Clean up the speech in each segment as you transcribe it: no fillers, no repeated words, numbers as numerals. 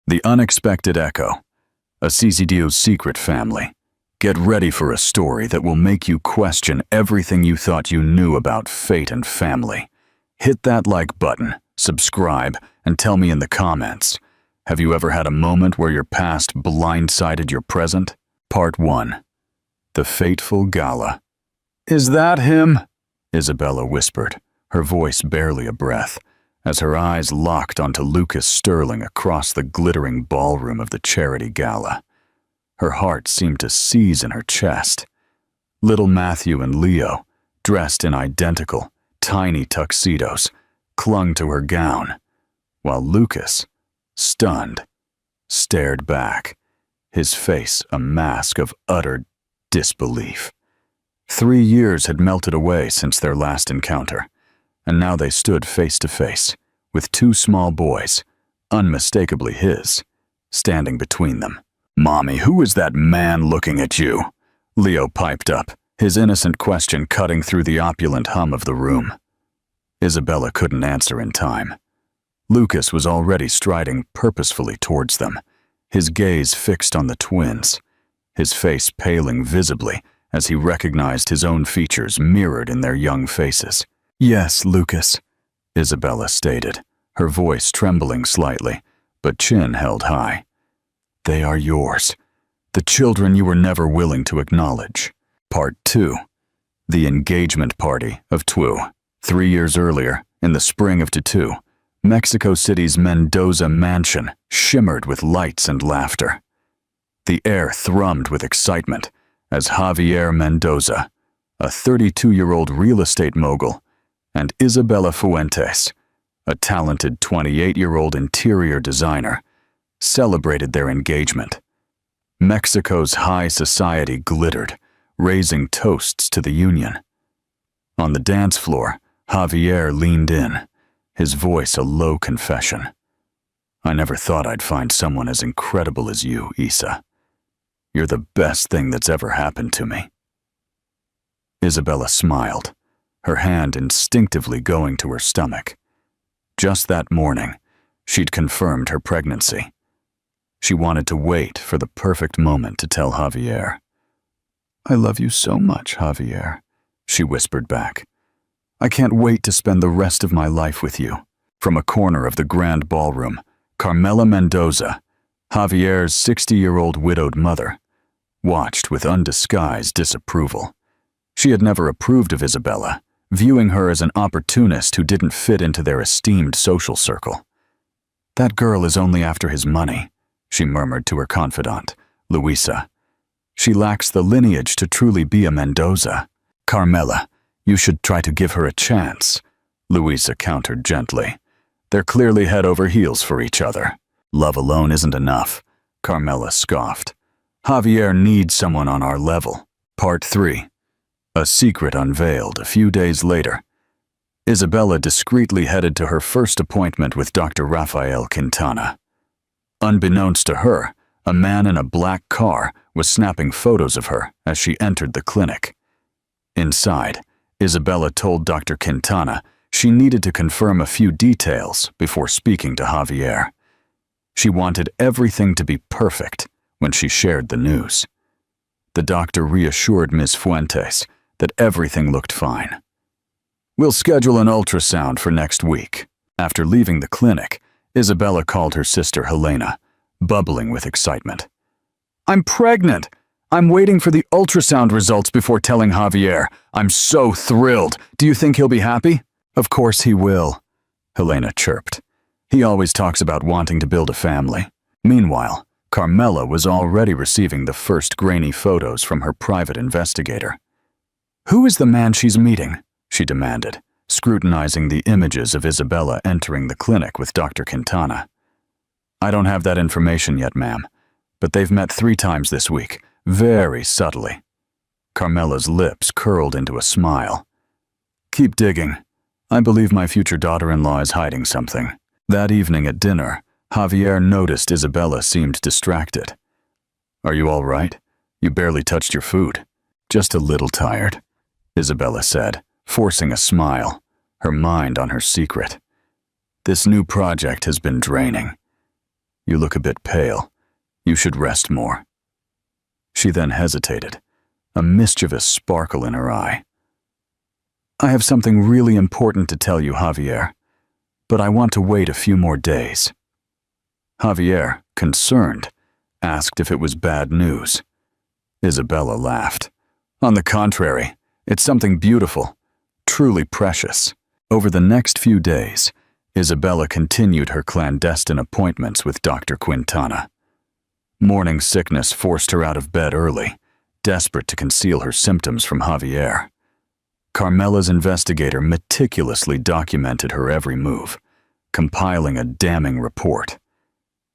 The Unexpected Echo, a CCDO's secret family. Get ready for a story that will make you question everything you thought you knew about fate and family. Hit that like button, subscribe, and tell me in the comments. Have you ever had a moment where your past blindsided your present? Part 1. The Fateful Gala. "Is that him?" Isabella whispered, her voice barely a breath, as her eyes locked onto Lucas Sterling across the glittering ballroom of the charity gala. Her heart seemed to seize in her chest. Little Matthew and Leo, dressed in identical, tiny tuxedos, clung to her gown, while Lucas, stunned, stared back, his face a mask of utter disbelief. 3 years had melted away since their last encounter, and now they stood face to face, with 2 small boys, unmistakably his, standing between them. "Mommy, who is that man looking at you?" Leo piped up, his innocent question cutting through the opulent hum of the room. Isabella couldn't answer in time. Lucas was already striding purposefully towards them, his gaze fixed on the twins, his face paling visibly as he recognized his own features mirrored in their young faces. "Yes, Lucas," Isabella stated, her voice trembling slightly, but chin held high. "They are yours, the children you were never willing to acknowledge." Part 2. The Engagement Party of Twu. 3 years earlier, in the spring of 2022, Mexico City's Mendoza mansion shimmered with lights and laughter. The air thrummed with excitement as Javier Mendoza, a 32-year-old real estate mogul, and Isabella Fuentes, a talented 28-year-old interior designer, celebrated their engagement. Mexico's high society glittered, raising toasts to the union. On the dance floor, Javier leaned in, his voice a low confession. "I never thought I'd find someone as incredible as you, Isa. You're the best thing that's ever happened to me." Isabella smiled, her hand instinctively going to her stomach. Just that morning, she'd confirmed her pregnancy. She wanted to wait for the perfect moment to tell Javier. "I love you so much, Javier," she whispered back. "I can't wait to spend the rest of my life with you." From a corner of the grand ballroom, Carmela Mendoza, Javier's 60-year-old widowed mother, watched with undisguised disapproval. She had never approved of Isabella, viewing her as an opportunist who didn't fit into their esteemed social circle. "That girl is only after his money," she murmured to her confidant, Luisa. "She lacks the lineage to truly be a Mendoza." "Carmela, you should try to give her a chance," Luisa countered gently. "They're clearly head over heels for each other." "Love alone isn't enough," Carmela scoffed. "Javier needs someone on our level." Part 3. A secret unveiled a few days later. Isabella discreetly headed to her first appointment with Dr. Rafael Quintana. Unbeknownst to her, a man in a black car was snapping photos of her as she entered the clinic. Inside, Isabella told Dr. Quintana she needed to confirm a few details before speaking to Javier. She wanted everything to be perfect when she shared the news. The doctor reassured Ms. Fuentes that everything looked fine. "We'll schedule an ultrasound for next week." After leaving the clinic, Isabella called her sister Helena, bubbling with excitement. "I'm pregnant! I'm waiting for the ultrasound results before telling Javier. I'm so thrilled. Do you think he'll be happy?" "Of course he will," Helena chirped. "He always talks about wanting to build a family." Meanwhile, Carmela was already receiving the first grainy photos from her private investigator. "Who is the man she's meeting?" she demanded, scrutinizing the images of Isabella entering the clinic with Dr. Quintana. "I don't have that information yet, ma'am, but they've met 3 times this week, very subtly." Carmela's lips curled into a smile. "Keep digging. I believe my future daughter-in-law is hiding something." That evening at dinner, Javier noticed Isabella seemed distracted. "Are you all right? You barely touched your food." "Just a little tired," Isabella said, forcing a smile, her mind on her secret. "This new project has been draining." You look a bit pale. You should rest more." She then hesitated, a mischievous sparkle in her eye. "I have something really important to tell you, Javier, but I want to wait a few more days." Javier, concerned, asked if it was bad news. Isabella laughed. "On the contrary, it's something beautiful, truly precious." Over the next few days, Isabella continued her clandestine appointments with Dr. Quintana. Morning sickness forced her out of bed early, desperate to conceal her symptoms from Javier. Carmela's investigator meticulously documented her every move, compiling a damning report.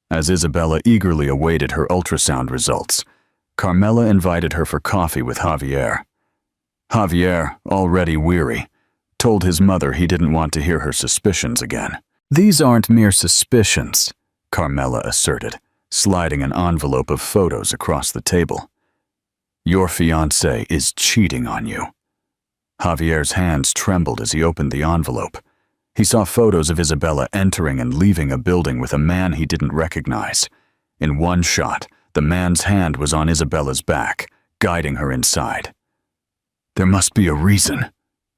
As Isabella eagerly awaited her ultrasound results, Carmela invited her for coffee with Javier. Javier, already weary, told his mother he didn't want to hear her suspicions again. "These aren't mere suspicions," Carmela asserted, sliding an envelope of photos across the table. "Your fiancé is cheating on you." Javier's hands trembled as he opened the envelope. He saw photos of Isabella entering and leaving a building with a man he didn't recognize. In one shot, the man's hand was on Isabella's back, guiding her inside. "There must be a reason,"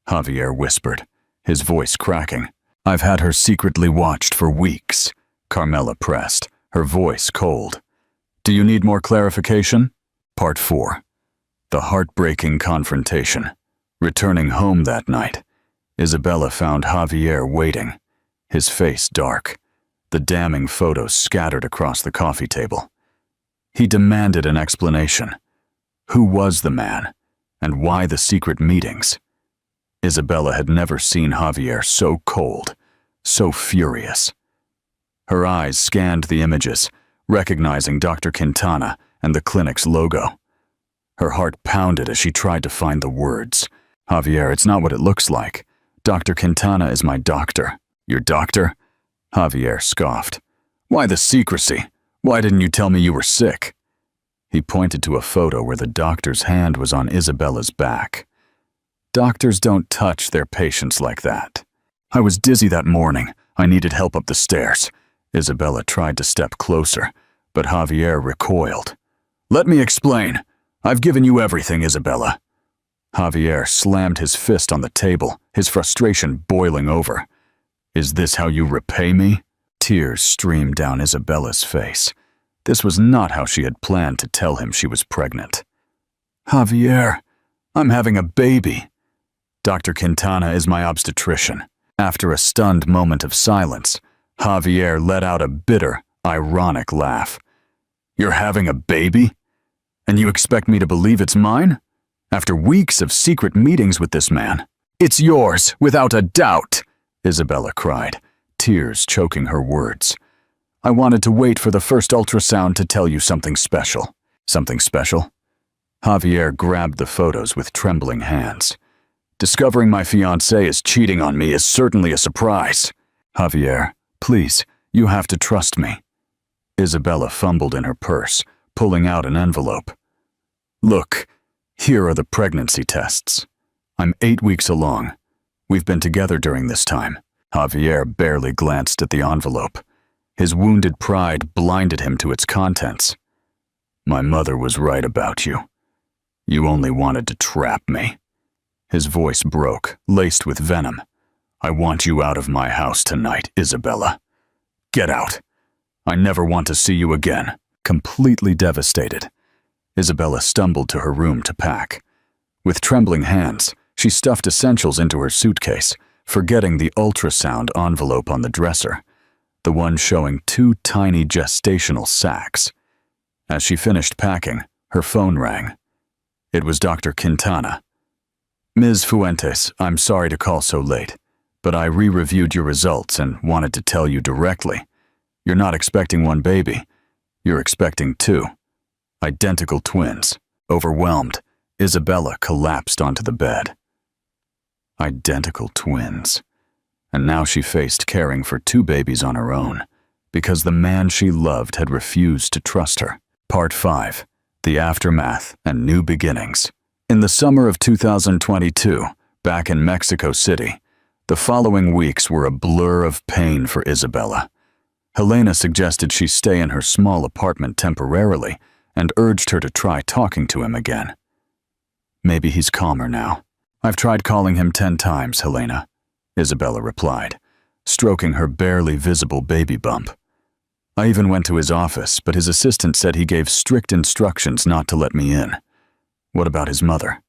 Javier whispered, his voice cracking. "I've had her secretly watched for weeks," Carmela pressed, her voice cold. "Do you need more clarification?" Part 4. The heartbreaking confrontation. Returning home that night, Isabella found Javier waiting, his face dark, the damning photos scattered across the coffee table. He demanded an explanation. Who was the man, and why the secret meetings? Isabella had never seen Javier so cold, so furious. Her eyes scanned the images, recognizing Dr. Quintana and the clinic's logo. Her heart pounded as she tried to find the words. "Javier, it's not what it looks like. Dr. Quintana is my doctor." "Your doctor?" Javier scoffed. "Why the secrecy? Why didn't you tell me you were sick?" He pointed to a photo where the doctor's hand was on Isabella's back. "Doctors don't touch their patients like that." "I was dizzy that morning. I needed help up the stairs." Isabella tried to step closer, but Javier recoiled. "Let me explain. I've given you everything, Isabella." Javier slammed his fist on the table, his frustration boiling over. "Is this how you repay me?" Tears streamed down Isabella's face. This was not how she had planned to tell him she was pregnant. "Javier, I'm having a baby." "Dr. Quintana is my obstetrician." After a stunned moment of silence, Javier let out a bitter, ironic laugh. "You're having a baby? And you expect me to believe it's mine? After weeks of secret meetings with this man?" "It's yours, without a doubt," Isabella cried, tears choking her words. "I wanted to wait for the first ultrasound to tell you something special." "Something special?" Javier grabbed the photos with trembling hands. "Discovering my fiancé is cheating on me is certainly a surprise." "Javier, please, you have to trust me." Isabella fumbled in her purse, pulling out an envelope. "Look, here are the pregnancy tests. I'm 8 weeks along. We've been together during this time." Javier barely glanced at the envelope. His wounded pride blinded him to its contents. "My mother was right about you. You only wanted to trap me." His voice broke, laced with venom. "I want you out of my house tonight, Isabella. Get out. I never want to see you again." Completely devastated, Isabella stumbled to her room to pack. With trembling hands, she stuffed essentials into her suitcase, forgetting the ultrasound envelope on the dresser, the one showing 2 tiny gestational sacs. As she finished packing, her phone rang. It was Dr. Quintana. "Ms. Fuentes, I'm sorry to call so late, but I re-reviewed your results and wanted to tell you directly. You're not expecting 1 baby. You're expecting 2. Identical twins." Overwhelmed, Isabella collapsed onto the bed. Identical twins. And now she faced caring for 2 babies on her own, because the man she loved had refused to trust her. Part 5. The Aftermath and New Beginnings. In the summer of 2022, back in Mexico City, the following weeks were a blur of pain for Isabella. Helena suggested she stay in her small apartment temporarily and urged her to try talking to him again. Maybe he's calmer now. I've tried calling him 10 times, Helena, Isabella replied, stroking her barely visible baby bump. I even went to his office, but his assistant said he gave strict instructions not to let me in. What about his mother?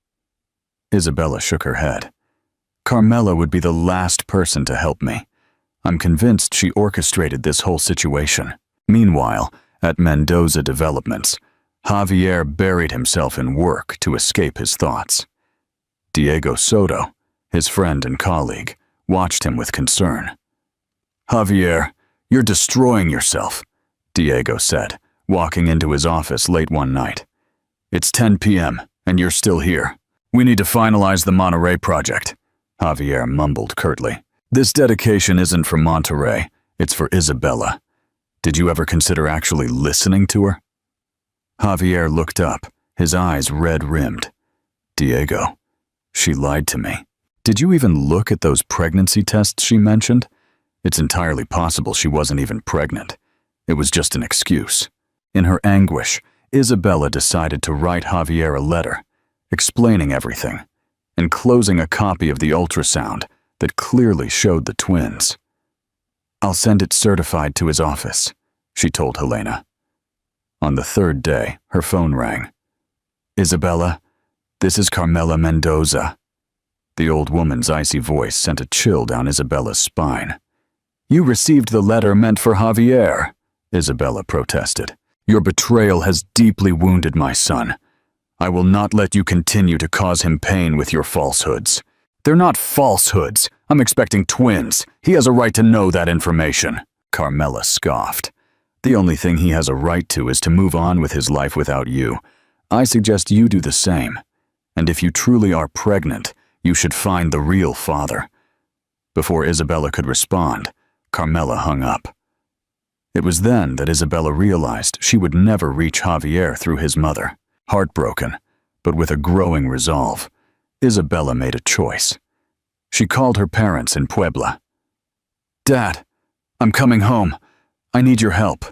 Isabella shook her head. Carmela would be the last person to help me. I'm convinced she orchestrated this whole situation. Meanwhile, at Mendoza Developments, Javier buried himself in work to escape his thoughts. Diego Soto, his friend and colleague, watched him with concern. Javier, you're destroying yourself, Diego said, walking into his office late one night. It's 10 p.m., and you're still here. We need to finalize the Monterey project, Javier mumbled curtly. This dedication isn't for Monterey, it's for Isabella. Did you ever consider actually listening to her? Javier looked up, his eyes red-rimmed. Diego, she lied to me. Did you even look at those pregnancy tests she mentioned? It's entirely possible she wasn't even pregnant. It was just an excuse. In her anguish, Isabella decided to write Javier a letter, explaining everything, enclosing a copy of the ultrasound that clearly showed the twins. I'll send it certified to his office, she told Helena. On the third day, her phone rang. Isabella, this is Carmela Mendoza. The old woman's icy voice sent a chill down Isabella's spine. You received the letter meant for Javier, Isabella protested. Your betrayal has deeply wounded my son. I will not let you continue to cause him pain with your falsehoods. They're not falsehoods. I'm expecting twins. He has a right to know that information, Carmela scoffed. The only thing he has a right to is to move on with his life without you. I suggest you do the same. And if you truly are pregnant, you should find the real father. Before Isabella could respond, Carmela hung up. It was then that Isabella realized she would never reach Javier through his mother. Heartbroken, but with a growing resolve, Isabella made a choice. She called her parents in Puebla. Dad, I'm coming home. I need your help.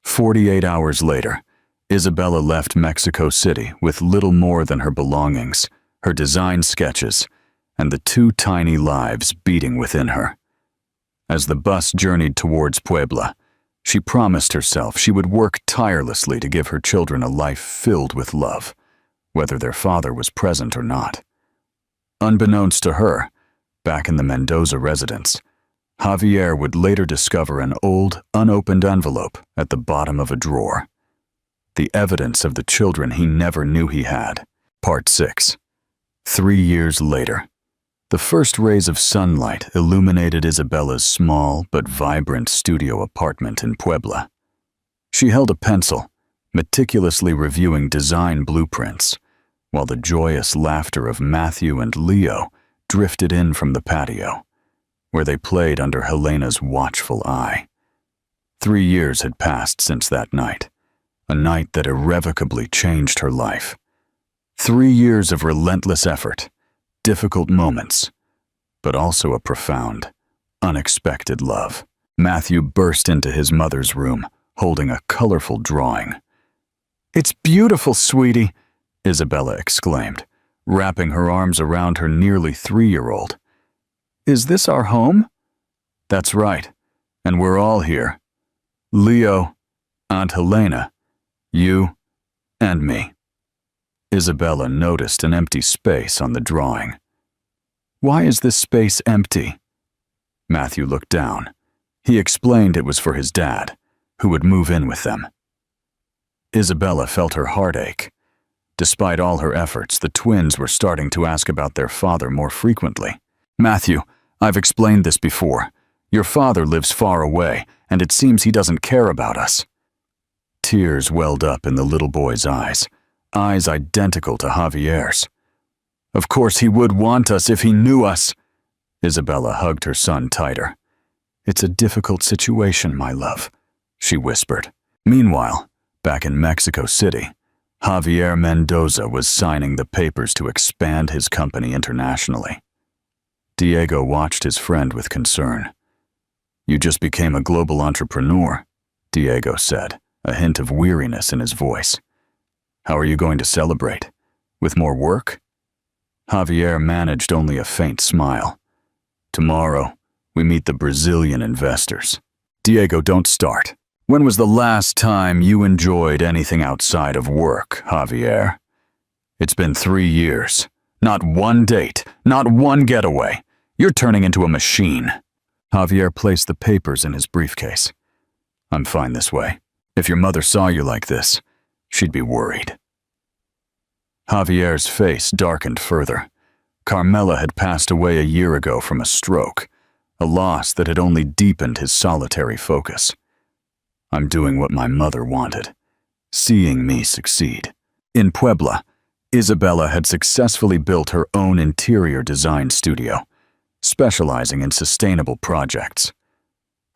48 hours later, Isabella left Mexico City with little more than her belongings, her design sketches, and the 2 tiny lives beating within her. As the bus journeyed towards Puebla, she promised herself she would work tirelessly to give her children a life filled with love, whether their father was present or not. Unbeknownst to her, back in the Mendoza residence, Javier would later discover an old, unopened envelope at the bottom of a drawer. The evidence of the children he never knew he had. Part 6. 3 years later. The first rays of sunlight illuminated Isabella's small but vibrant studio apartment in Puebla. She held a pencil, meticulously reviewing design blueprints, while the joyous laughter of Matthew and Leo drifted in from the patio, where they played under Helena's watchful eye. 3 years had passed since that night, a night that irrevocably changed her life. 3 years of relentless effort, difficult moments, but also a profound, unexpected love. Matthew burst into his mother's room, holding a colorful drawing. "It's beautiful, sweetie," Isabella exclaimed, wrapping her arms around her nearly 3-year-old. "Is this our home?" "That's right, and we're all here. Leo, Aunt Helena, you, and me." Isabella noticed an empty space on the drawing. "Why is this space empty?" Matthew looked down. He explained it was for his dad, who would move in with them. Isabella felt her heart ache. Despite all her efforts, the twins were starting to ask about their father more frequently. "Matthew, I've explained this before. Your father lives far away, and it seems he doesn't care about us." Tears welled up in the little boy's eyes identical to Javier's. "Of course he would want us if he knew us." Isabella hugged her son tighter. "It's a difficult situation, my love," she whispered. Meanwhile, back in Mexico City, Javier Mendoza was signing the papers to expand his company internationally. Diego watched his friend with concern. You just became a global entrepreneur, Diego said, a hint of weariness in his voice. How are you going to celebrate? With more work? Javier managed only a faint smile. Tomorrow, we meet the Brazilian investors. Diego, don't start. When was the last time you enjoyed anything outside of work, Javier? It's been 3 years. Not one date, not one getaway. You're turning into a machine. Javier placed the papers in his briefcase. I'm fine this way. If your mother saw you like this, she'd be worried. Javier's face darkened further. Carmela had passed away a year ago from a stroke, a loss that had only deepened his solitary focus. I'm doing what my mother wanted, seeing me succeed. In Puebla, Isabella had successfully built her own interior design studio, specializing in sustainable projects.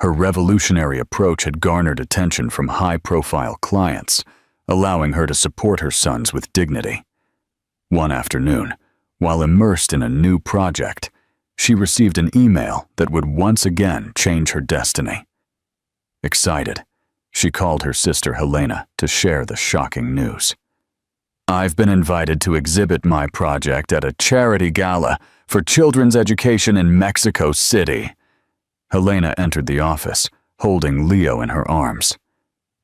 Her revolutionary approach had garnered attention from high-profile clients, allowing her to support her sons with dignity. One afternoon, while immersed in a new project, she received an email that would once again change her destiny. Excited, she called her sister Helena to share the shocking news. I've been invited to exhibit my project at a charity gala for children's education in Mexico City. Helena entered the office, holding Leo in her arms.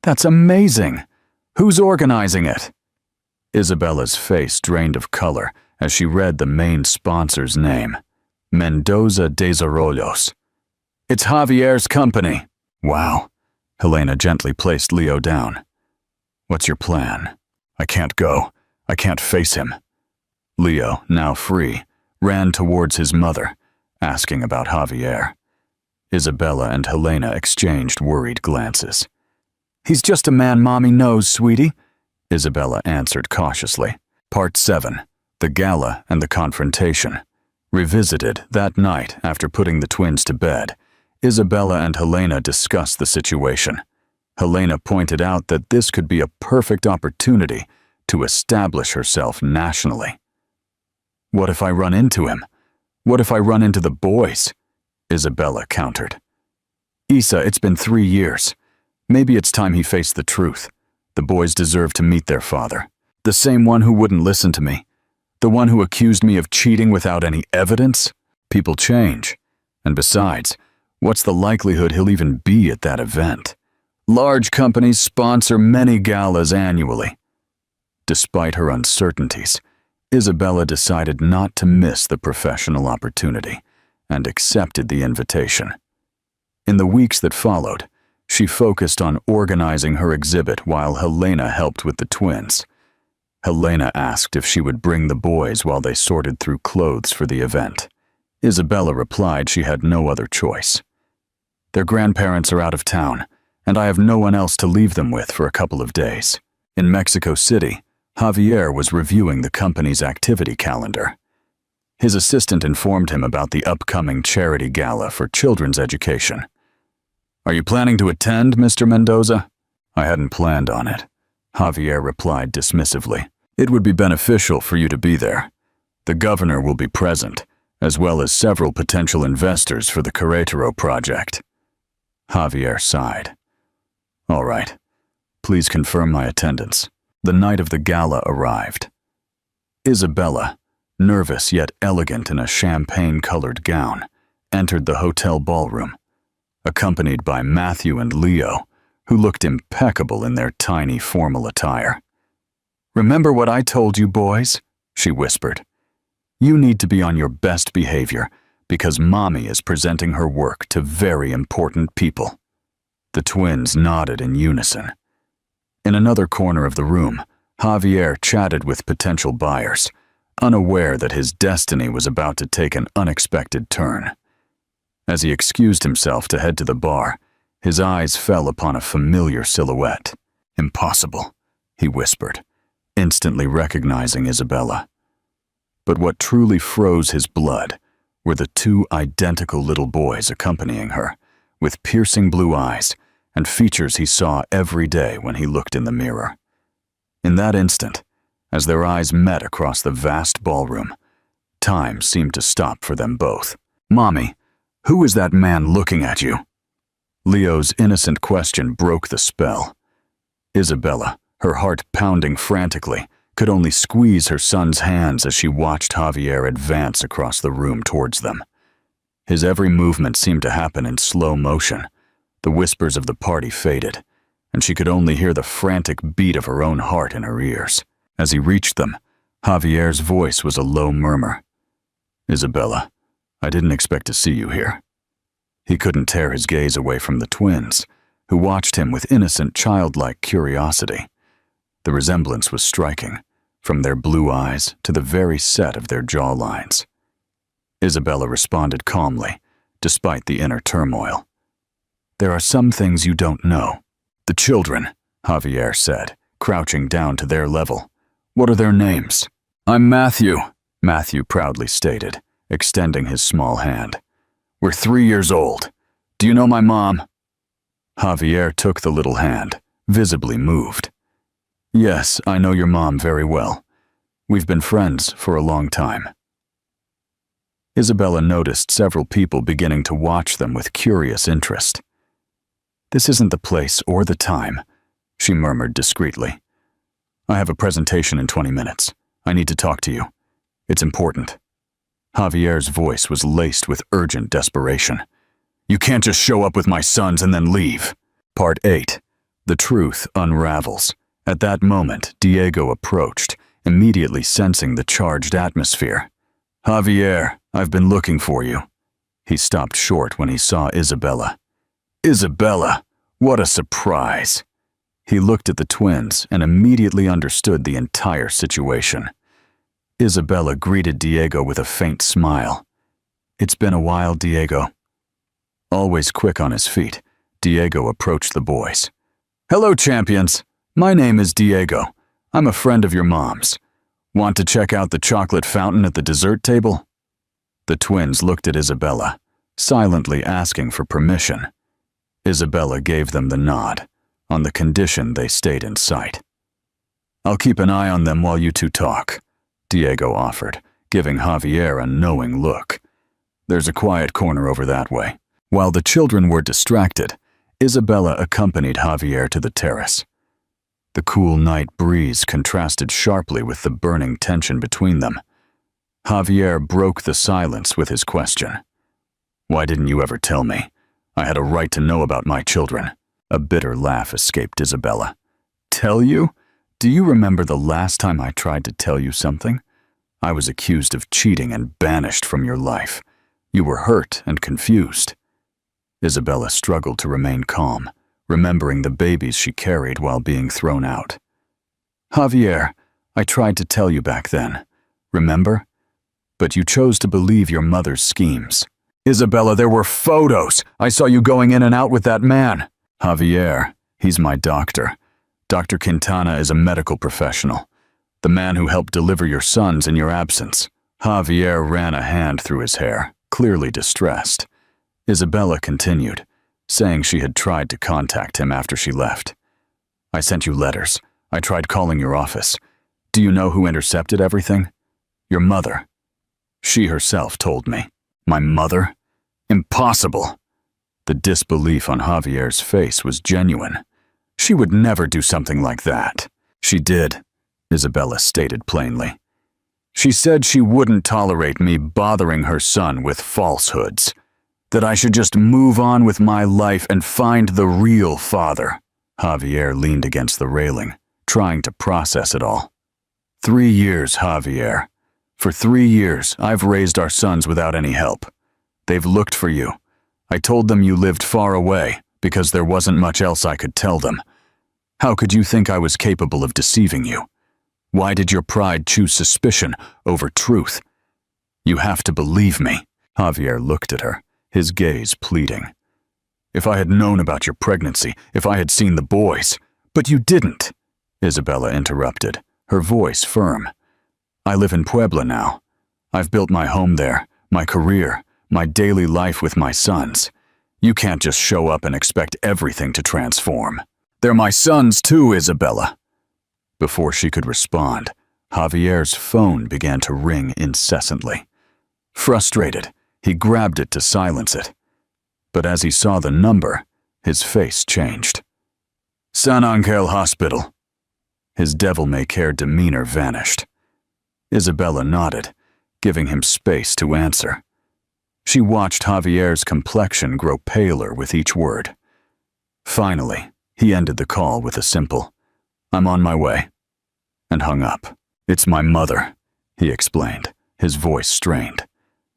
That's amazing! Who's organizing it? Isabella's face drained of color as she read the main sponsor's name, Mendoza Desarrollos. It's Javier's company. Wow. Helena gently placed Leo down. What's your plan? I can't go. I can't face him. Leo, now free, ran towards his mother, asking about Javier. Isabella and Helena exchanged worried glances. He's just a man Mommy knows, sweetie, Isabella answered cautiously. Part 7. The Gala and the Confrontation. Revisited that night after putting the twins to bed, Isabella and Helena discussed the situation. Helena pointed out that this could be a perfect opportunity to establish herself nationally. What if I run into him? What if I run into the boys? Isabella countered. Isa, it's been 3 years. Maybe it's time he faced the truth. The boys deserve to meet their father. The same one who wouldn't listen to me. The one who accused me of cheating without any evidence? People change. And besides, what's the likelihood he'll even be at that event? Large companies sponsor many galas annually. Despite her uncertainties, Isabella decided not to miss the professional opportunity and accepted the invitation. In the weeks that followed, she focused on organizing her exhibit while Helena helped with the twins. Helena asked if she would bring the boys while they sorted through clothes for the event. Isabella replied she had no other choice. Their grandparents are out of town, and I have no one else to leave them with for a couple of days. In Mexico City, Javier was reviewing the company's activity calendar. His assistant informed him about the upcoming charity gala for children's education. Are you planning to attend, Mr. Mendoza? I hadn't planned on it, Javier replied dismissively. It would be beneficial for you to be there. The governor will be present, as well as several potential investors for the Querétaro project. Javier sighed. All right. Please confirm my attendance. The night of the gala arrived. Isabella, nervous yet elegant in a champagne-colored gown, entered the hotel ballroom, accompanied by Matthew and Leo, who looked impeccable in their tiny formal attire. Remember what I told you, boys? She whispered. You need to be on your best behavior because Mommy is presenting her work to very important people. The twins nodded in unison. In another corner of the room, Javier chatted with potential buyers, unaware that his destiny was about to take an unexpected turn. As he excused himself to head to the bar, his eyes fell upon a familiar silhouette. Impossible, he whispered, instantly recognizing Isabella. But what truly froze his blood were the 2 identical little boys accompanying her, with piercing blue eyes and features he saw every day when he looked in the mirror. In that instant, as their eyes met across the vast ballroom, time seemed to stop for them both. Mommy, who is that man looking at you? Leo's innocent question broke the spell. Isabella, her heart pounding frantically, could only squeeze her son's hands as she watched Javier advance across the room towards them. His every movement seemed to happen in slow motion. The whispers of the party faded, and she could only hear the frantic beat of her own heart in her ears. As he reached them, Javier's voice was a low murmur. "Isabella, I didn't expect to see you here." He couldn't tear his gaze away from the twins, who watched him with innocent, childlike curiosity. The resemblance was striking, from their blue eyes to the very set of their jawlines. Isabella responded calmly, despite the inner turmoil. "There are some things you don't know." "The children," Javier said, crouching down to their level. "What are their names?" "I'm Matthew," Matthew proudly stated, extending his small hand. "We're 3 years old. Do you know my mom?" Javier took the little hand, visibly moved. "Yes, I know your mom very well. We've been friends for a long time." Isabella noticed several people beginning to watch them with curious interest. "This isn't the place or the time," she murmured discreetly. "I have a presentation in 20 minutes. I need to talk to you. It's important." Javier's voice was laced with urgent desperation. "You can't just show up with my sons and then leave." Part 8. The truth unravels. At that moment, Diego approached, immediately sensing the charged atmosphere. "Javier, I've been looking for you." He stopped short when he saw Isabella. "Isabella, what a surprise." He looked at the twins and immediately understood the entire situation. Isabella greeted Diego with a faint smile. "It's been a while, Diego." Always quick on his feet, Diego approached the boys. "Hello, champions. My name is Diego. I'm a friend of your mom's. Want to check out the chocolate fountain at the dessert table?" The twins looked at Isabella, silently asking for permission. Isabella gave them the nod, on the condition they stayed in sight. "I'll keep an eye on them while you two talk," Diego offered, giving Javier a knowing look. "There's a quiet corner over that way." While the children were distracted, Isabella accompanied Javier to the terrace. The cool night breeze contrasted sharply with the burning tension between them. Javier broke the silence with his question. "Why didn't you ever tell me? I had a right to know about my children." A bitter laugh escaped Isabella. "Tell you? Do you remember the last time I tried to tell you something? I was accused of cheating and banished from your life. You were hurt and confused." Isabella struggled to remain calm, remembering the babies she carried while being thrown out. "Javier, I tried to tell you back then. Remember? But you chose to believe your mother's schemes." "Isabella, there were photos! I saw you going in and out with that man." "Javier, he's my doctor. Dr. Quintana is a medical professional. The man who helped deliver your sons in your absence." Javier ran a hand through his hair, clearly distressed. Isabella continued, saying she had tried to contact him after she left. "I sent you letters. I tried calling your office. Do you know who intercepted everything? Your mother. She herself told me." "My mother? Impossible!" The disbelief on Javier's face was genuine. "She would never do something like that." "She did," Isabella stated plainly. "She said she wouldn't tolerate me bothering her son with falsehoods. That I should just move on with my life and find the real father." Javier leaned against the railing, trying to process it all. 3 years, Javier. For 3 years, I've raised our sons without any help. They've looked for you. I told them you lived far away because there wasn't much else I could tell them. How could you think I was capable of deceiving you? Why did your pride choose suspicion over truth? You have to believe me." Javier looked at her, his gaze pleading. "If I had known about your pregnancy, if I had seen the boys—" "But you didn't," Isabella interrupted, her voice firm. "I live in Puebla now. I've built my home there, my career, my daily life with my sons. You can't just show up and expect everything to transform." "They're my sons too, Isabella." Before she could respond, Javier's phone began to ring incessantly. Frustrated, he grabbed it to silence it. But as he saw the number, His face changed. San Angel Hospital. His devil-may-care demeanor vanished. Isabella nodded, giving him space to answer. She watched Javier's complexion grow paler with each word. Finally, he ended the call with a simple, "I'm on my way," and hung up. "It's my mother," he explained, his voice strained.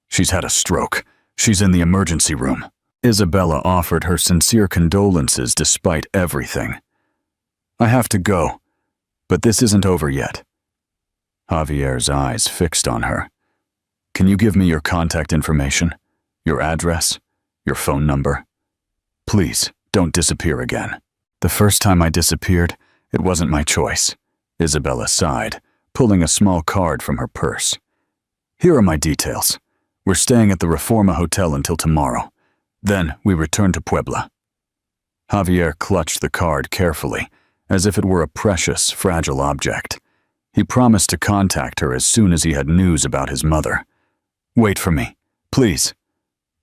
"She's had a stroke. She's in the emergency room." Isabella offered her sincere condolences despite everything. "I have to go, but this isn't over yet." Javier's eyes fixed on her. "Can you give me your contact information? Your address? Your phone number? Please, don't disappear again." "The first time I disappeared, it wasn't my choice," Isabella sighed, pulling a small card from her purse. "Here are my details. We're staying at the Reforma Hotel until tomorrow. Then we return to Puebla." Javier clutched the card carefully, as if it were a precious, fragile object. He promised to contact her as soon as he had news about his mother. "Wait for me, please."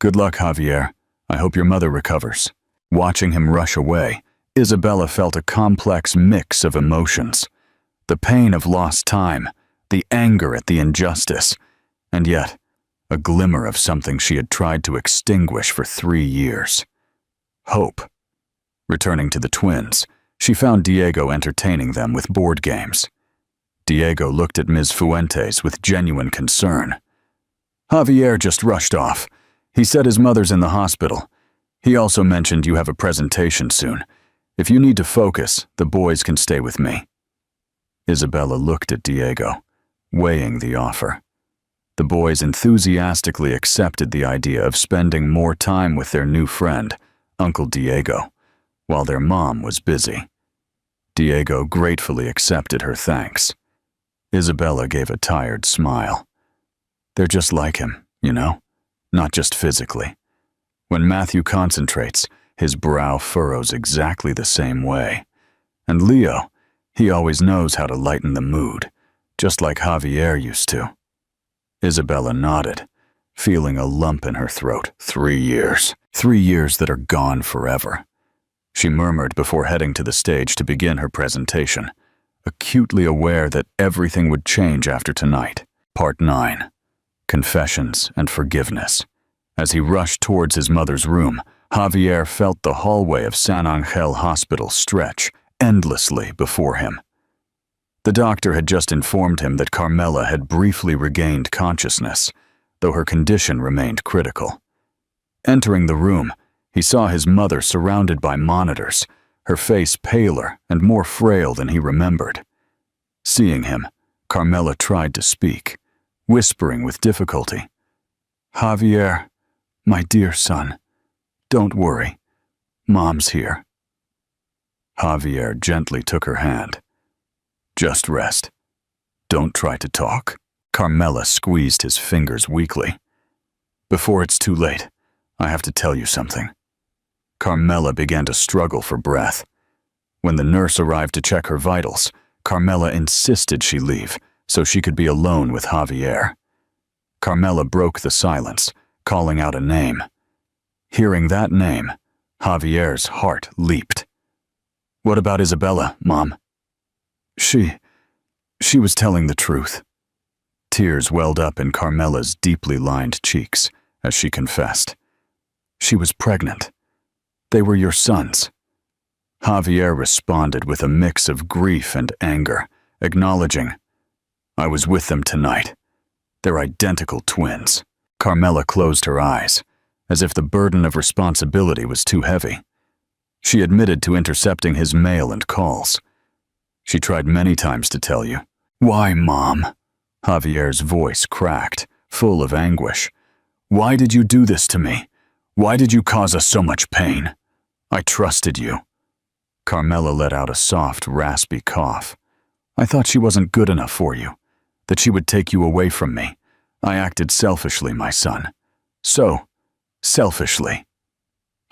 "Good luck, Javier. I hope your mother recovers." Watching him rush away, Isabella felt a complex mix of emotions. The pain of lost time, the anger at the injustice, and yet a glimmer of something she had tried to extinguish for 3 years. Hope. Returning to the twins, she found Diego entertaining them with board games. Diego looked at Ms. Fuentes with genuine concern. "Javier just rushed off. He said his mother's in the hospital. He also mentioned you have a presentation soon. If you need to focus, the boys can stay with me." Isabella looked at Diego, weighing the offer. The boys enthusiastically accepted the idea of spending more time with their new friend, Uncle Diego, while their mom was busy. Diego gratefully accepted her thanks. Isabella gave a tired smile. "They're just like him, you know, not just physically. When Matthew concentrates, his brow furrows exactly the same way. And Leo, he always knows how to lighten the mood, just like Javier used to." Isabella nodded, feeling a lump in her throat. 3 years. 3 years that are gone forever. She murmured before heading to the stage to begin her presentation, acutely aware that everything would change after tonight. Part 9. Confessions and Forgiveness. As he rushed towards his mother's room, Javier felt the hallway of San Angel Hospital stretch endlessly before him. The doctor had just informed him that Carmela had briefly regained consciousness, though her condition remained critical. Entering the room, he saw his mother surrounded by monitors, her face paler and more frail than he remembered. Seeing him, Carmela tried to speak, whispering with difficulty, "Javier, my dear son, don't worry. Mom's here." Javier gently took her hand. "Just rest. Don't try to talk." Carmela squeezed his fingers weakly. "Before it's too late, I have to tell you something." Carmela began to struggle for breath. When the nurse arrived to check her vitals, Carmela insisted she leave so she could be alone with Javier. Carmela broke the silence, calling out a name. Hearing that name, Javier's heart leaped. "What about Isabella, Mom?" She was telling the truth." Tears welled up in Carmela's deeply lined cheeks as she confessed. "She was pregnant. They were your sons." Javier responded with a mix of grief and anger, acknowledging, "I was with them tonight. They're identical twins." Carmela closed her eyes, as if the burden of responsibility was too heavy. She admitted to intercepting his mail and calls. "She tried many times to tell you." "Why, Mom?" Javier's voice cracked, full of anguish. "Why did you do this to me? Why did you cause us so much pain? I trusted you." Carmela let out a soft, raspy cough. "I thought she wasn't good enough for you, that she would take you away from me. I acted selfishly, my son. So selfishly."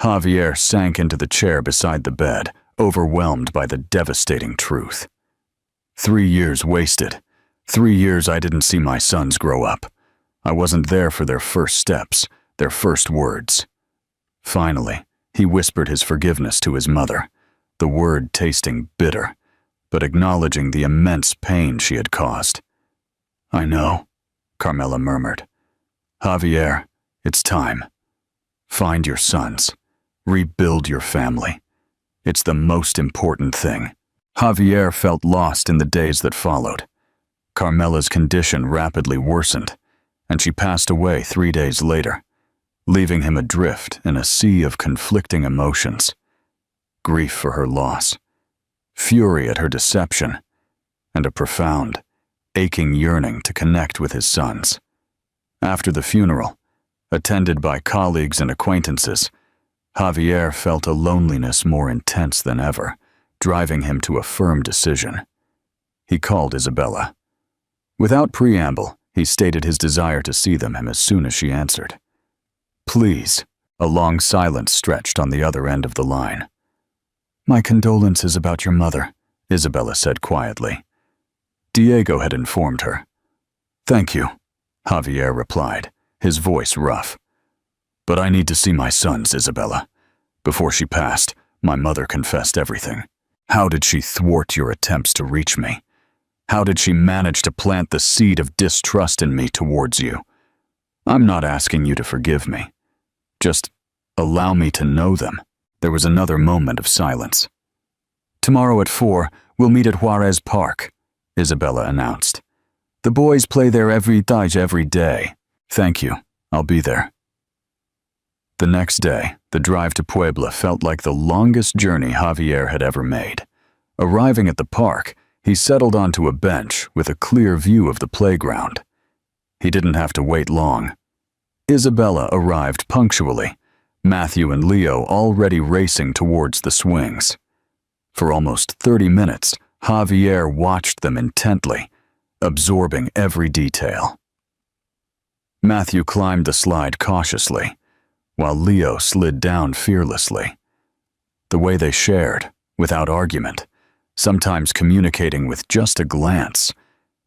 Javier sank into the chair beside the bed, overwhelmed by the devastating truth. 3 years wasted. 3 years I didn't see my sons grow up. I wasn't there for their first steps, their first words. Finally, He whispered his forgiveness to his mother, the word tasting bitter, but acknowledging the immense pain she had caused. "I know," Carmela murmured. "Javier, it's time. Find your sons. Rebuild your family. It's the most important thing." Javier felt lost in the days that followed. Carmela's condition rapidly worsened, and she passed away 3 days later, leaving him adrift in a sea of conflicting emotions. Grief for her loss, fury at her deception, and a profound, aching yearning to connect with his sons. After the funeral, attended by colleagues and acquaintances, Javier felt a loneliness more intense than ever, driving him to a firm decision. He called Isabella. Without preamble, he stated his desire to see them as soon as she answered. "Please." A long silence stretched on the other end of the line. "My condolences about your mother," Isabella said quietly. Diego had informed her. "Thank you," Javier replied, his voice rough. "But I need to see my sons, Isabella. Before she passed, my mother confessed everything. How did she thwart your attempts to reach me? How did she manage to plant the seed of distrust in me towards you? I'm not asking you to forgive me. Just allow me to know them." There was another moment of silence. "Tomorrow at 4, we'll meet at Juarez Park," Isabella announced. "The boys play there every day." "Thank you. I'll be there." The next day, the drive to Puebla felt like the longest journey Javier had ever made. Arriving at the park, he settled onto a bench with a clear view of the playground. He didn't have to wait long. Isabella arrived punctually, Matthew and Leo already racing towards the swings. For almost 30 minutes, Javier watched them intently, absorbing every detail. Matthew climbed the slide cautiously, while Leo slid down fearlessly. The way they shared, without argument, sometimes communicating with just a glance,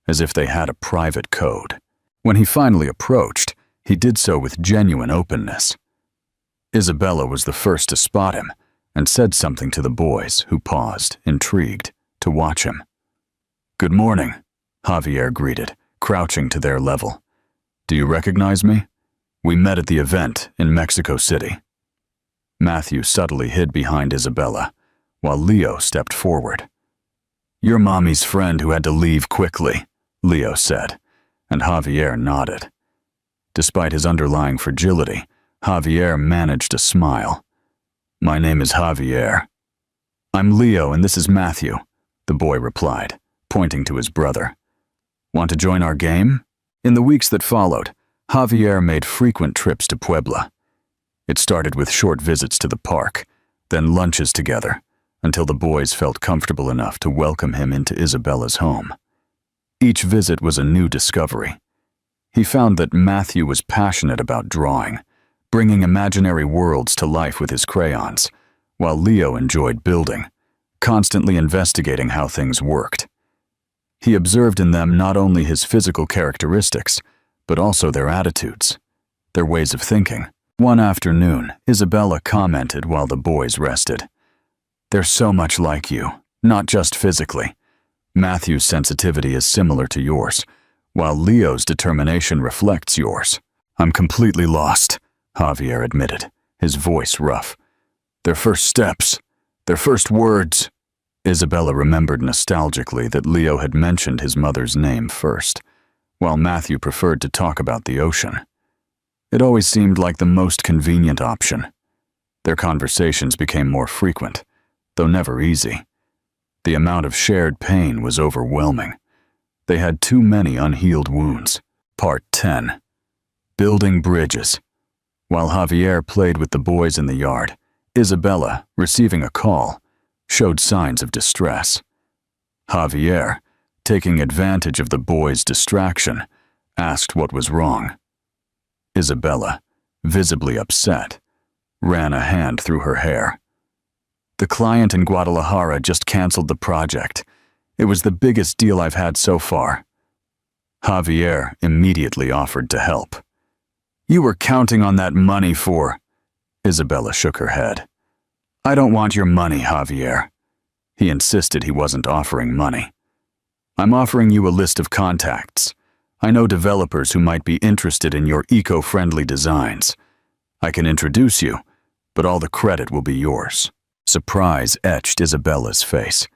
as if they had a private code. When he finally approached, he did so with genuine openness. Isabella was the first to spot him and said something to the boys, who paused, intrigued, to watch him. "Good morning," Javier greeted, crouching to their level. "Do you recognize me? We met at the event in Mexico City." Matthew subtly hid behind Isabella, while Leo stepped forward. "You're Mommy's friend who had to leave quickly," Leo said, and Javier nodded. Despite his underlying fragility, Javier managed a smile. "My name is Javier." "I'm Leo and this is Matthew," the boy replied, pointing to his brother. "Want to join our game?" In the weeks that followed, Javier made frequent trips to Puebla. It started with short visits to the park, then lunches together, until the boys felt comfortable enough to welcome him into Isabella's home. Each visit was a new discovery. He found that Matthew was passionate about drawing, bringing imaginary worlds to life with his crayons, while Leo enjoyed building, constantly investigating how things worked. He observed in them not only his physical characteristics, but also their attitudes, their ways of thinking. One afternoon, Isabella commented while the boys rested. "They're so much like you, not just physically. Matthew's sensitivity is similar to yours, while Leo's determination reflects yours." "I'm completely lost," Javier admitted, his voice rough. "Their first steps, their first words." Isabella remembered nostalgically that Leo had mentioned his mother's name first, while Matthew preferred to talk about the ocean. It always seemed like the most convenient option. Their conversations became more frequent, though never easy. The amount of shared pain was overwhelming. They had too many unhealed wounds. Part 10. Building bridges. While Javier played with the boys in the yard, Isabella, receiving a call, showed signs of distress. Javier, taking advantage of the boys' distraction, asked what was wrong. Isabella, visibly upset, ran a hand through her hair. "The client in Guadalajara just canceled the project. It was the biggest deal I've had so far." Javier immediately offered to help. "You were counting on that money for..." Isabella shook her head. I don't want your money, Javier. He insisted he wasn't offering money. I'm offering you a list of contacts. I know developers who might be interested in your eco-friendly designs. I can introduce you, but all the credit will be yours. Surprise etched Isabella's face.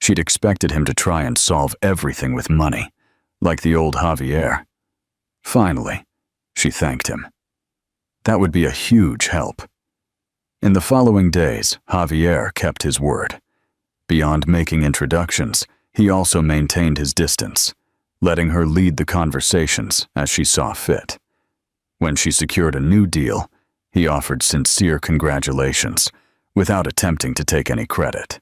She'd expected him to try and solve everything with money, like the old Javier. Finally, she thanked him. That would be a huge help. In the following days, Javier kept his word. Beyond making introductions, he also maintained his distance, letting her lead the conversations as she saw fit. When she secured a new deal, he offered sincere congratulations, without attempting to take any credit.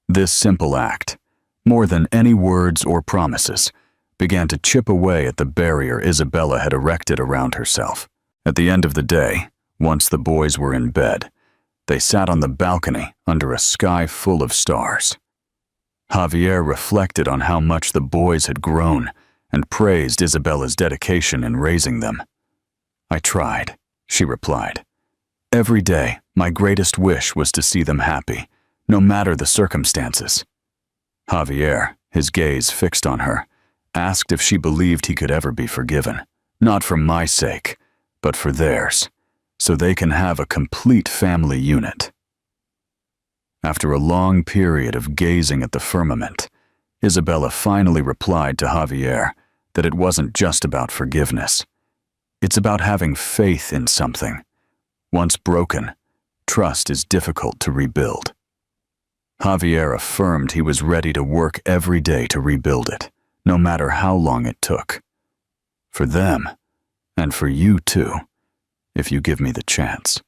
This simple act, more than any words or promises, began to chip away at the barrier Isabella had erected around herself. At the end of the day, once the boys were in bed, they sat on the balcony under a sky full of stars. Javier reflected on how much the boys had grown and praised Isabella's dedication in raising them. I tried, she replied. Every day, my greatest wish was to see them happy, no matter the circumstances. Javier, his gaze fixed on her, asked if she believed he could ever be forgiven, not for my sake, but for theirs, so they can have a complete family unit. After a long period of gazing at the firmament, Isabella finally replied to Javier that it wasn't just about forgiveness. It's about having faith in something. Once broken, trust is difficult to rebuild. Javier affirmed he was ready to work every day to rebuild it, no matter how long it took. For them, and for you too, if you give me the chance.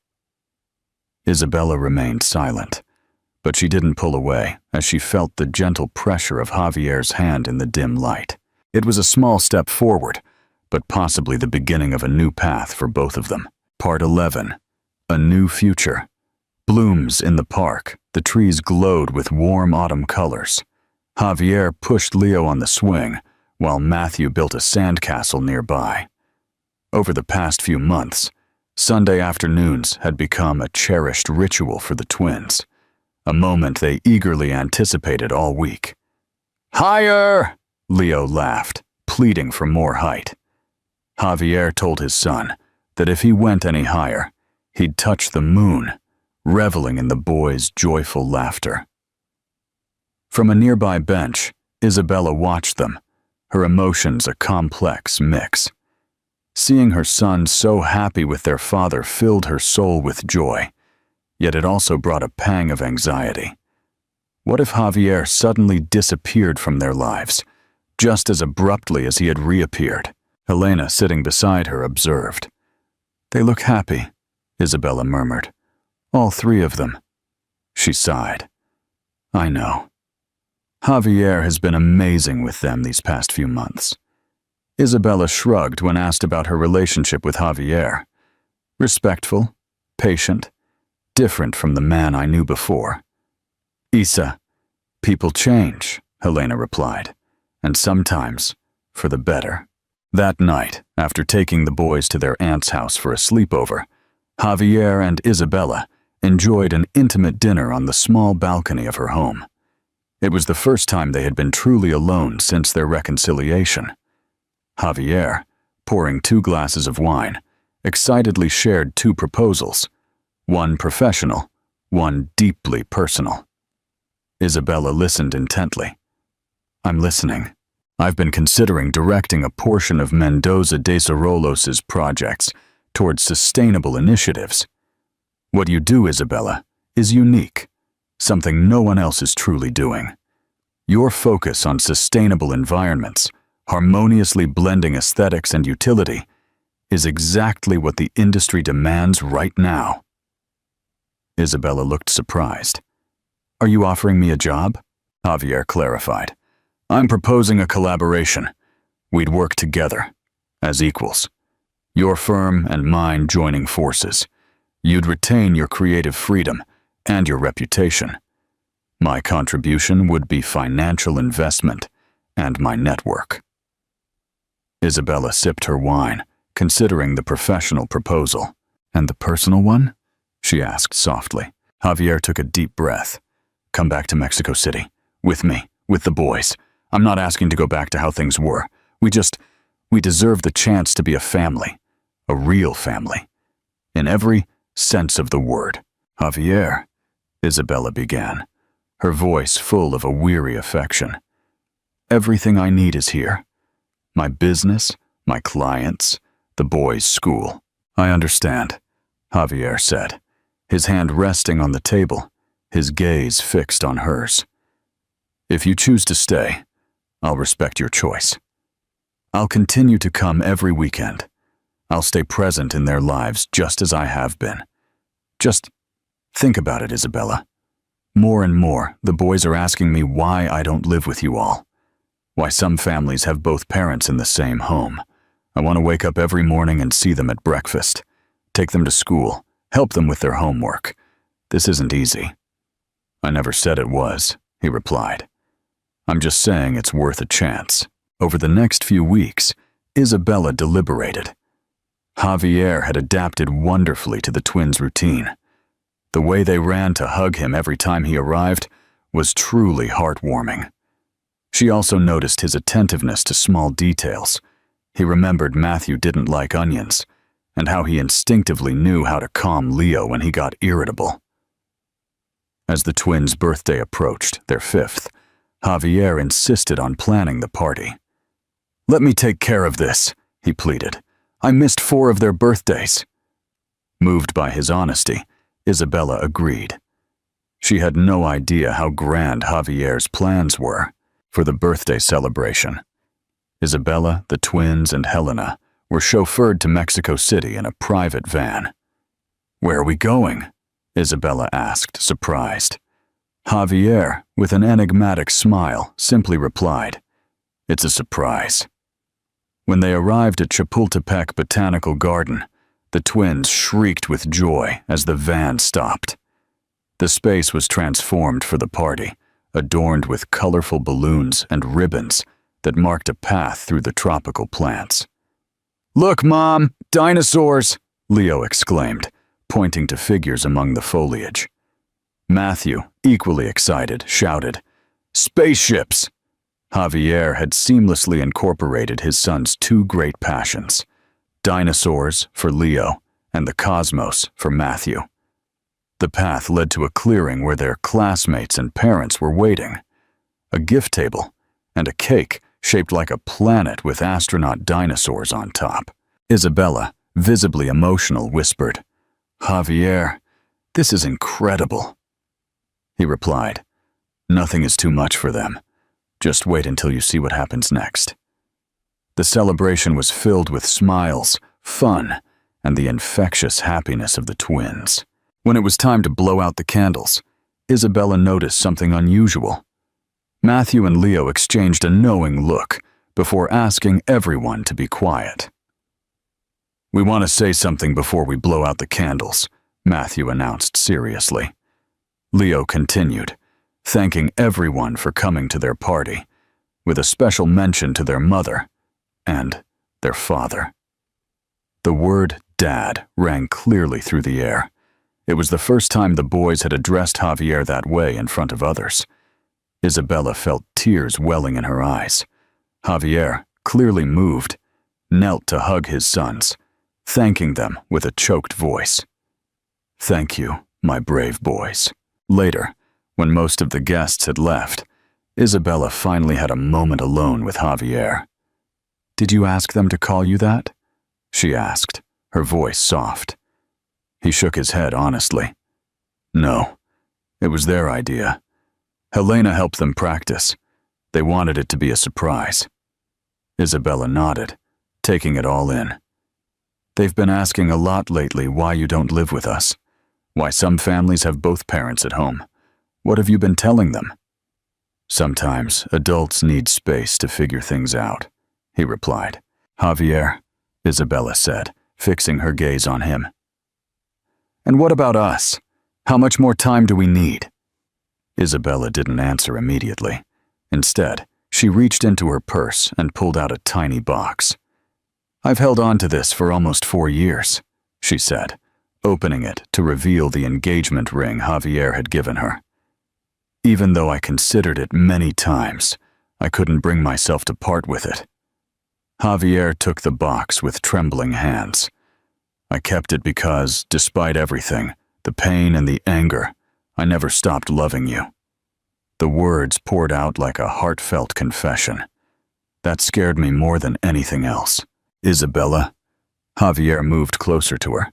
Isabella remained silent, but she didn't pull away as she felt the gentle pressure of Javier's hand in the dim light. It was a small step forward, but possibly the beginning of a new path for both of them. Part 11. A New Future. Blooms in the park, the trees glowed with warm autumn colors. Javier pushed Leo on the swing, while Matthew built a sandcastle nearby. Over the past few months, Sunday afternoons had become a cherished ritual for the twins, a moment they eagerly anticipated all week. "Higher!" Leo laughed, pleading for more height. Javier told his son that if he went any higher, he'd touch the moon, reveling in the boys' joyful laughter. From a nearby bench, Isabella watched them, her emotions a complex mix. Seeing her sons so happy with their father filled her soul with joy, yet it also brought a pang of anxiety. What if Javier suddenly disappeared from their lives, just as abruptly as he had reappeared? Helena, sitting beside her, observed. "They look happy," Isabella murmured. "All three of them." She sighed. "I know. Javier has been amazing with them these past few months." Isabella shrugged when asked about her relationship with Javier. Respectful, patient, different from the man I knew before. "Isa, people change," Helena replied, "and sometimes for the better." That night, after taking the boys to their aunt's house for a sleepover, Javier and Isabella enjoyed an intimate dinner on the small balcony of her home. It was the first time they had been truly alone since their reconciliation. Javier, pouring 2 glasses of wine, excitedly shared 2 proposals, one professional, one deeply personal. Isabella listened intently. "I'm listening. I've been considering directing a portion of Mendoza de Sorolos's projects towards sustainable initiatives. What you do, Isabella, is unique, something no one else is truly doing. Your focus on sustainable environments, harmoniously blending aesthetics and utility, is exactly what the industry demands right now." Isabella looked surprised. "Are you offering me a job?" Javier clarified. "I'm proposing a collaboration. We'd work together, as equals. Your firm and mine joining forces. You'd retain your creative freedom and your reputation. My contribution would be financial investment and my network." Isabella sipped her wine, considering the professional proposal. "And the personal one?" she asked softly. Javier took a deep breath. Come back to Mexico City. With me. With the boys. I'm not asking to go back to how things were. We deserve the chance to be a family. A real family. In every sense of the word. Javier, Isabella began, her voice full of a weary affection. Everything I need is here. My business, my clients, the boys' school. I understand, Javier said, his hand resting on the table, his gaze fixed on hers. If you choose to stay, I'll respect your choice. I'll continue to come every weekend. I'll stay present in their lives just as I have been. Just think about it, Isabella. More and more, the boys are asking me why I don't live with you all. Why some families have both parents in the same home. I want to wake up every morning and see them at breakfast, take them to school, help them with their homework. This isn't easy. I never said it was, he replied. I'm just saying it's worth a chance. Over the next few weeks, Isabella deliberated. Javier had adapted wonderfully to the twins' routine. The way they ran to hug him every time he arrived was truly heartwarming. She also noticed his attentiveness to small details. He remembered Matthew didn't like onions, and how he instinctively knew how to calm Leo when he got irritable. As the twins' birthday approached, their 5th, Javier insisted on planning the party. Let me take care of this, he pleaded. I missed 4 of their birthdays. Moved by his honesty, Isabella agreed. She had no idea how grand Javier's plans were for the birthday celebration. Isabella, the twins, and Helena were chauffeured to Mexico City in a private van. Where are we going? Isabella asked, surprised. Javier, with an enigmatic smile, simply replied, It's a surprise. When they arrived at Chapultepec Botanical Garden, the twins shrieked with joy as the van stopped. The space was transformed for the party, adorned with colorful balloons and ribbons that marked a path through the tropical plants. Look, Mom, dinosaurs, Leo exclaimed, pointing to figures among the foliage. Matthew, equally excited, shouted, Spaceships! Javier had seamlessly incorporated his son's 2 great passions, dinosaurs for Leo and the cosmos for Matthew. The path led to a clearing where their classmates and parents were waiting. A gift table and a cake shaped like a planet with astronaut dinosaurs on top. Isabella, visibly emotional, whispered, Javier, this is incredible. He replied, Nothing is too much for them. Just wait until you see what happens next. The celebration was filled with smiles, fun, and the infectious happiness of the twins. When it was time to blow out the candles, Isabella noticed something unusual. Matthew and Leo exchanged a knowing look before asking everyone to be quiet. We want to say something before we blow out the candles, Matthew announced seriously. Leo continued, thanking everyone for coming to their party, with a special mention to their mother and their father. The word Dad rang clearly through the air. It was the first time the boys had addressed Javier that way in front of others. Isabella felt tears welling in her eyes. Javier, clearly moved, knelt to hug his sons, thanking them with a choked voice. Thank you, my brave boys. Later, when most of the guests had left, Isabella finally had a moment alone with Javier. Did you ask them to call you that? She asked, her voice soft. He shook his head honestly. No, it was their idea. Helena helped them practice. They wanted it to be a surprise. Isabella nodded, taking it all in. They've been asking a lot lately why you don't live with us, why some families have both parents at home. What have you been telling them? Sometimes adults need space to figure things out, he replied. Javier, Isabella said, fixing her gaze on him. And what about us? How much more time do we need? Isabella didn't answer immediately. Instead, she reached into her purse and pulled out a tiny box. I've held on to this for almost 4 years, she said, opening it to reveal the engagement ring Javier had given her. Even though I considered it many times, I couldn't bring myself to part with it. Javier took the box with trembling hands. I kept it because, despite everything, the pain and the anger, I never stopped loving you. The words poured out like a heartfelt confession. That scared me more than anything else. Isabella. Javier moved closer to her.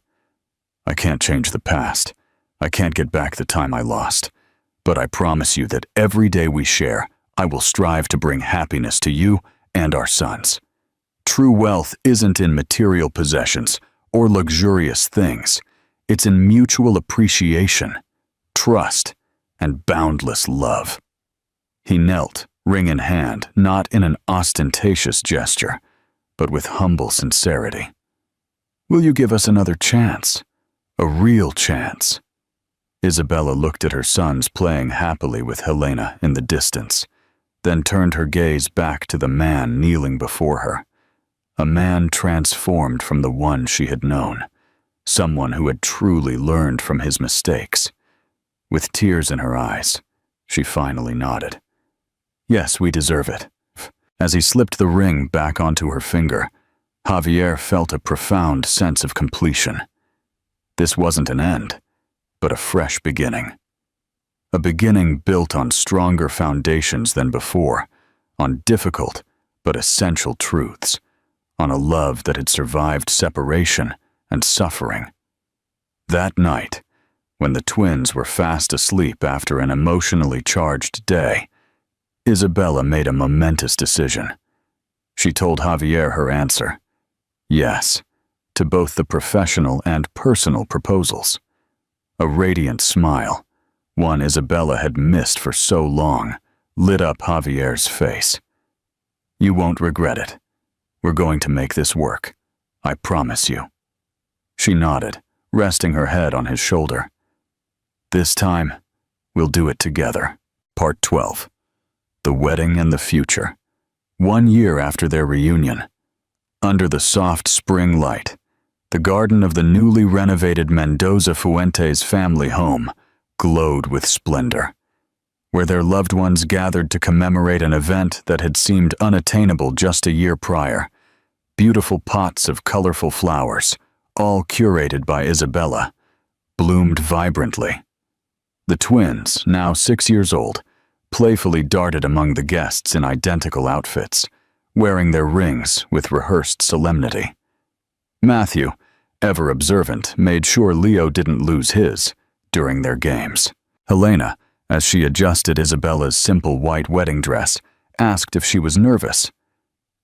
I can't change the past. I can't get back the time I lost. But I promise you that every day we share, I will strive to bring happiness to you and our sons. True wealth isn't in material possessions or luxurious things. It's in mutual appreciation, trust, and boundless love. He knelt, ring in hand, not in an ostentatious gesture, but with humble sincerity. Will you give us another chance? A real chance? Isabella looked at her sons playing happily with Helena in the distance, then turned her gaze back to the man kneeling before her. A man transformed from the one she had known, someone who had truly learned from his mistakes. With tears in her eyes, she finally nodded. Yes, we deserve it. As he slipped the ring back onto her finger, Javier felt a profound sense of completion. This wasn't an end, but a fresh beginning. A beginning built on stronger foundations than before, on difficult but essential truths, on a love that had survived separation and suffering. That night, when the twins were fast asleep after an emotionally charged day, Isabella made a momentous decision. She told Javier her answer, yes, to both the professional and personal proposals. A radiant smile, one Isabella had missed for so long, lit up Javier's face. You won't regret it. We're going to make this work. I promise you. She nodded, resting her head on his shoulder. This time, we'll do it together. Part 12. The Wedding and the Future. 1 year after their reunion. Under the soft spring light, the garden of the newly renovated Mendoza Fuentes family home glowed with splendor. Where their loved ones gathered to commemorate an event that had seemed unattainable just a year prior, beautiful pots of colorful flowers, all curated by Isabella, bloomed vibrantly. The twins, now 6 years old, playfully darted among the guests in identical outfits, wearing their rings with rehearsed solemnity. Matthew, ever observant, made sure Leo didn't lose his during their games. Helena, as she adjusted Isabella's simple white wedding dress, asked if she was nervous.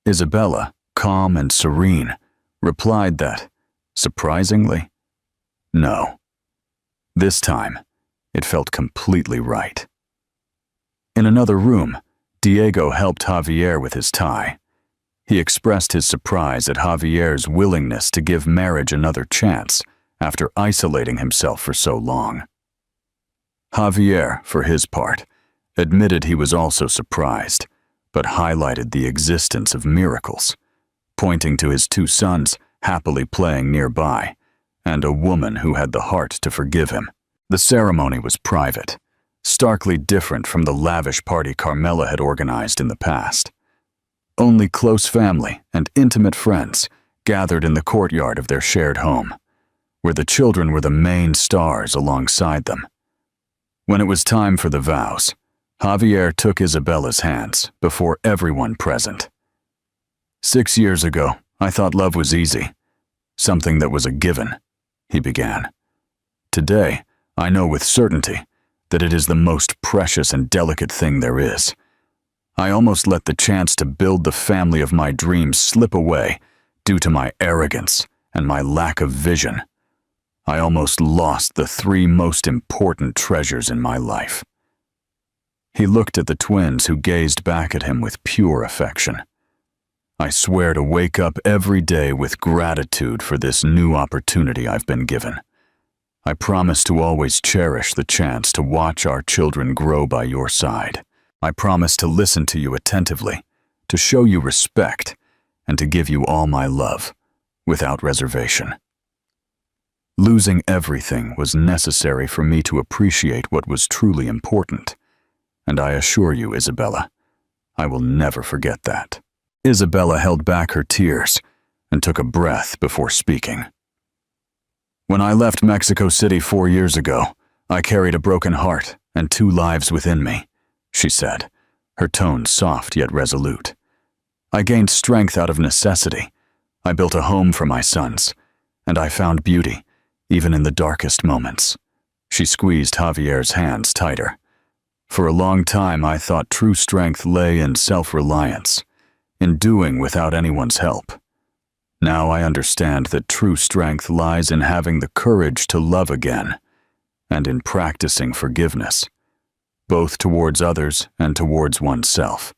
Isabella, calm and serene, replied that, surprisingly, no. This time, it felt completely right. In another room, Diego helped Javier with his tie. He expressed his surprise at Javier's willingness to give marriage another chance after isolating himself for so long. Javier, for his part, admitted he was also surprised, but highlighted the existence of miracles, pointing to his 2 sons happily playing nearby, and a woman who had the heart to forgive him. The ceremony was private, starkly different from the lavish party Carmela had organized in the past. Only close family and intimate friends gathered in the courtyard of their shared home, where the children were the main stars alongside them. When it was time for the vows, Javier took Isabella's hands before everyone present. 6 years ago, I thought love was easy, something that was a given, he began. Today, I know with certainty that it is the most precious and delicate thing there is. I almost let the chance to build the family of my dreams slip away due to my arrogance and my lack of vision. I almost lost the 3 most important treasures in my life. He looked at the twins who gazed back at him with pure affection. I swear to wake up every day with gratitude for this new opportunity I've been given. I promise to always cherish the chance to watch our children grow by your side. I promise to listen to you attentively, to show you respect, and to give you all my love, without reservation. Losing everything was necessary for me to appreciate what was truly important. And I assure you, Isabella, I will never forget that. Isabella held back her tears and took a breath before speaking. When I left Mexico City 4 years ago, I carried a broken heart and 2 lives within me, she said, her tone soft yet resolute. I gained strength out of necessity. I built a home for my sons, and I found beauty, even in the darkest moments. She squeezed Javier's hands tighter. For a long time, I thought true strength lay in self-reliance, in doing without anyone's help. Now I understand that true strength lies in having the courage to love again, and in practicing forgiveness, both towards others and towards oneself.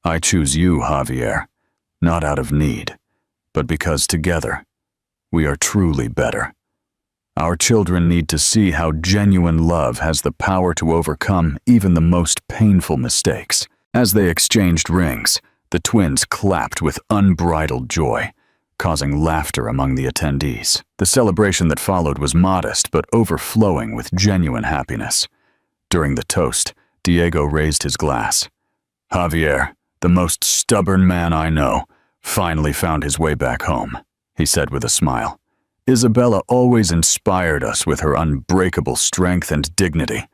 I choose you, Javier, not out of need, but because together, we are truly better. Our children need to see how genuine love has the power to overcome even the most painful mistakes. As they exchanged rings, the twins clapped with unbridled joy, causing laughter among the attendees. The celebration that followed was modest but overflowing with genuine happiness. During the toast, Diego raised his glass. Javier, the most stubborn man I know, finally found his way back home, he said with a smile. Isabella always inspired us with her unbreakable strength and dignity,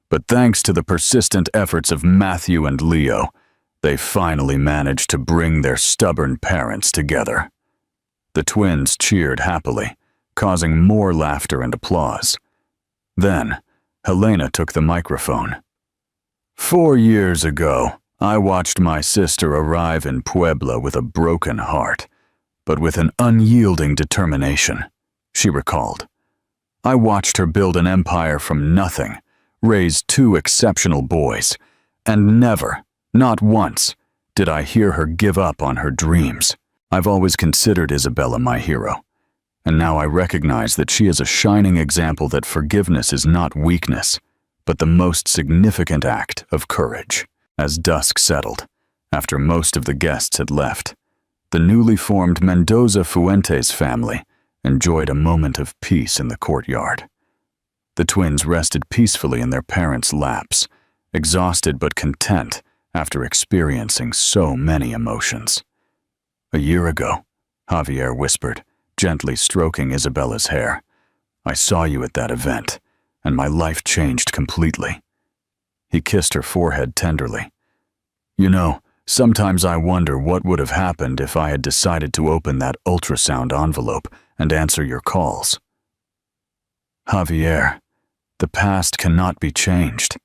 but thanks to the persistent efforts of Matthew and Leo, they finally managed to bring their stubborn parents together. The twins cheered happily, causing more laughter and applause. Then, Helena took the microphone. 4 years ago, I watched my sister arrive in Puebla with a broken heart, but with an unyielding determination, she recalled. I watched her build an empire from nothing, raise 2 exceptional boys, and never, not once, did I hear her give up on her dreams. I've always considered Isabella my hero, and now I recognize that she is a shining example that forgiveness is not weakness, but the most significant act of courage. As dusk settled, after most of the guests had left, the newly formed Mendoza Fuentes family enjoyed a moment of peace in the courtyard. The twins rested peacefully in their parents' laps, exhausted but content after experiencing so many emotions. A year ago, Javier whispered, gently stroking Isabella's hair, I saw you at that event, and my life changed completely. He kissed her forehead tenderly. You know, sometimes I wonder what would have happened if I had decided to open that ultrasound envelope and answer your calls. Javier, the past cannot be changed,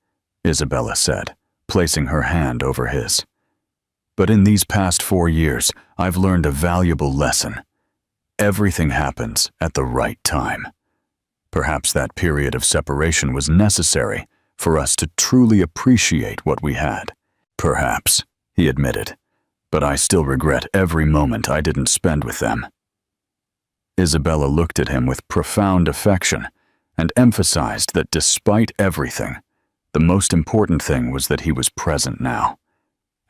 Isabella said, placing her hand over his. But in these past 4 years, I've learned a valuable lesson. Everything happens at the right time. Perhaps that period of separation was necessary for us to truly appreciate what we had. Perhaps, he admitted, but I still regret every moment I didn't spend with them. Isabella looked at him with profound affection and emphasized that despite everything, the most important thing was that he was present now,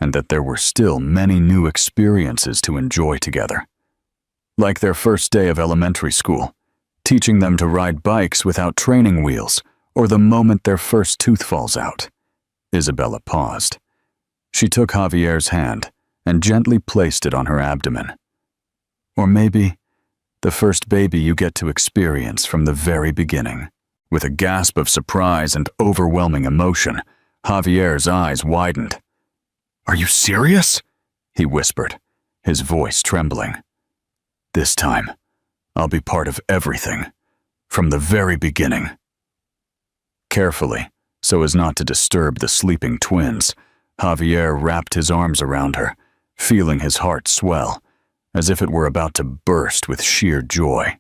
and that there were still many new experiences to enjoy together. Like their first day of elementary school, teaching them to ride bikes without training wheels, or the moment their first tooth falls out. Isabella paused. She took Javier's hand and gently placed it on her abdomen. Or maybe the first baby you get to experience from the very beginning. With a gasp of surprise and overwhelming emotion, Javier's eyes widened. Are you serious? He whispered, his voice trembling. This time, I'll be part of everything, from the very beginning. Carefully, so as not to disturb the sleeping twins, Javier wrapped his arms around her, feeling his heart swell, as if it were about to burst with sheer joy.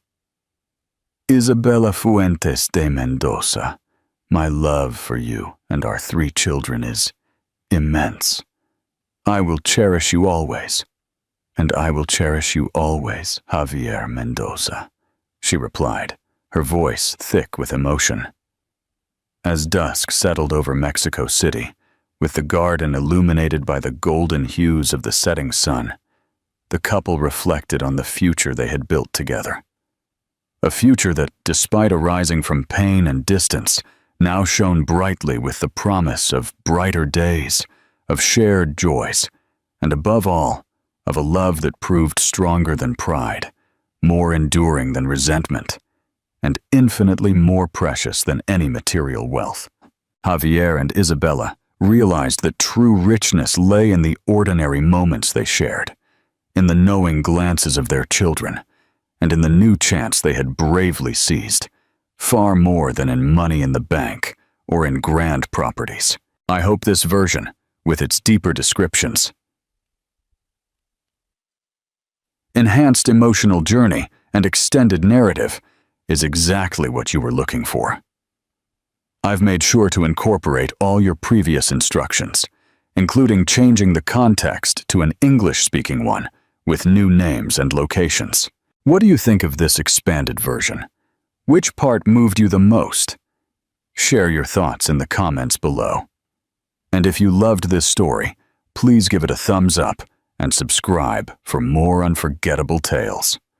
Isabella Fuentes de Mendoza, my love for you and our 3 children is immense. I will cherish you always, and I will cherish you always, Javier Mendoza, she replied, her voice thick with emotion. As dusk settled over Mexico City, with the garden illuminated by the golden hues of the setting sun, the couple reflected on the future they had built together. A future that, despite arising from pain and distance, now shone brightly with the promise of brighter days, of shared joys, and above all, of a love that proved stronger than pride, more enduring than resentment, and infinitely more precious than any material wealth. Javier and Isabella realized that true richness lay in the ordinary moments they shared, in the knowing glances of their children, and in the new chance they had bravely seized, far more than in money in the bank or in grand properties. I hope this version, with its deeper descriptions, enhanced emotional journey, and extended narrative is exactly what you were looking for. I've made sure to incorporate all your previous instructions, including changing the context to an English-speaking one with new names and locations. What do you think of this expanded version? Which part moved you the most? Share your thoughts in the comments below. And if you loved this story, please give it a thumbs up and subscribe for more unforgettable tales.